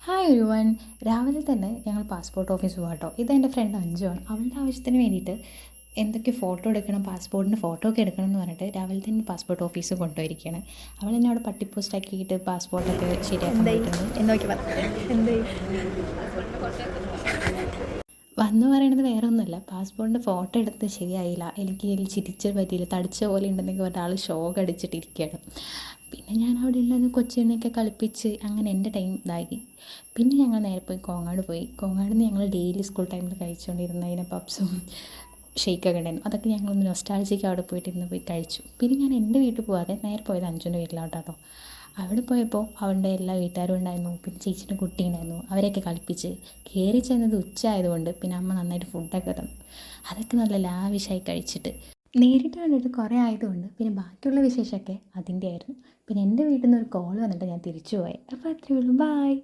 Hi everyone. രാവിലെ തന്നെ ഞങ്ങൾ പാസ്പോർട്ട് ഓഫീസ് പോകാം കേട്ടോ. ഇതെൻ്റെ ഫ്രണ്ട് അഞ്ജുവാണ്. അവളുടെ ആവശ്യത്തിന് വേണ്ടിയിട്ട് എന്തൊക്കെ ഫോട്ടോ എടുക്കണം, പാസ്പോർട്ടിൻ്റെ ഫോട്ടോ ഒക്കെ എടുക്കണം എന്ന് പറഞ്ഞിട്ട് രാവിലെ തന്നെ പാസ്പോർട്ട് ഓഫീസ് കൊണ്ടുപോയിരിക്കുകയാണ്. അവൾ എന്നെ അവിടെ പട്ടി പോസ്റ്റ് ആക്കിയിട്ട് പാസ്പോർട്ടൊക്കെ ശരിയാക്കാൻ എന്തായി പോയിട്ടുണ്ട്. എന്നോക്കി പറ. എന്തായി? വന്ന് പറയണത് വേറെ ഒന്നുമല്ല, പാസ്പോർട്ടിൻ്റെ ഫോട്ടോ എടുത്ത് ശരിയായില്ല, എനിക്ക് ഇതിൽ ചിരിച്ച് പറ്റിയില്ല, തടിച്ച പോലെ ഉണ്ടെന്നൊക്കെ പറഞ്ഞ ആൾ ഷോക്ക് അടിച്ചിട്ടിരിക്കുകയാണ്. പിന്നെ ഞാൻ അവിടെ ഉള്ളത് കൊച്ചിനെയൊക്കെ കളിപ്പിച്ച് അങ്ങനെ എൻ്റെ ടൈം ഇതായി. പിന്നെ ഞങ്ങൾ നേരെ പോയി കോങ്ങാട് പോയി. കോങ്ങാട് നിന്ന് ഞങ്ങൾ ഡെയിലി സ്കൂൾ ടൈമിൽ കഴിച്ചുകൊണ്ടിരുന്നതിന് പപ്സും ഷെയ്ക്കൊക്കെ ഉണ്ടായിരുന്നു. അതൊക്കെ ഞങ്ങളൊന്ന് നൊസ്റ്റാൾജിക്ക് അവിടെ പോയിട്ട് ഇന്ന് പോയി കഴിച്ചു. പിന്നെ ഞാൻ എൻ്റെ വീട്ടിൽ പോകാതെ നേരെ പോയത് അഞ്ജുൻ്റെ വീട്ടിലോട്ടാട്ടോ. അവിടെ പോയപ്പോൾ അവളുടെ എല്ലാ വീട്ടുകാരും ഉണ്ടായിരുന്നു, പിന്നെ ചേച്ചിയുടെ കുട്ടി ഉണ്ടായിരുന്നു. അവരെയൊക്കെ കളിപ്പിച്ച് കയറി ചെന്നത് ഉച്ച ആയതുകൊണ്ട് പിന്നെ അമ്മ നന്നായിട്ട് ഫുഡൊക്കെ തന്നു. അതൊക്കെ നല്ല ലാവിഷായി കഴിച്ചിട്ട് നേരിട്ട് കണ്ടിട്ട് കുറേ ആയതുകൊണ്ട് പിന്നെ ബാക്കിയുള്ള വിശേഷമൊക്കെ അതിൻ്റെ ആയിരുന്നു. പിന്നെ എൻ്റെ വീട്ടിൽ നിന്ന് ഒരു കോൾ വന്നിട്ട് ഞാൻ തിരിച്ചു പോയി. അപ്പോൾ അത്രയേ ഉള്ളൂ. ബായ്.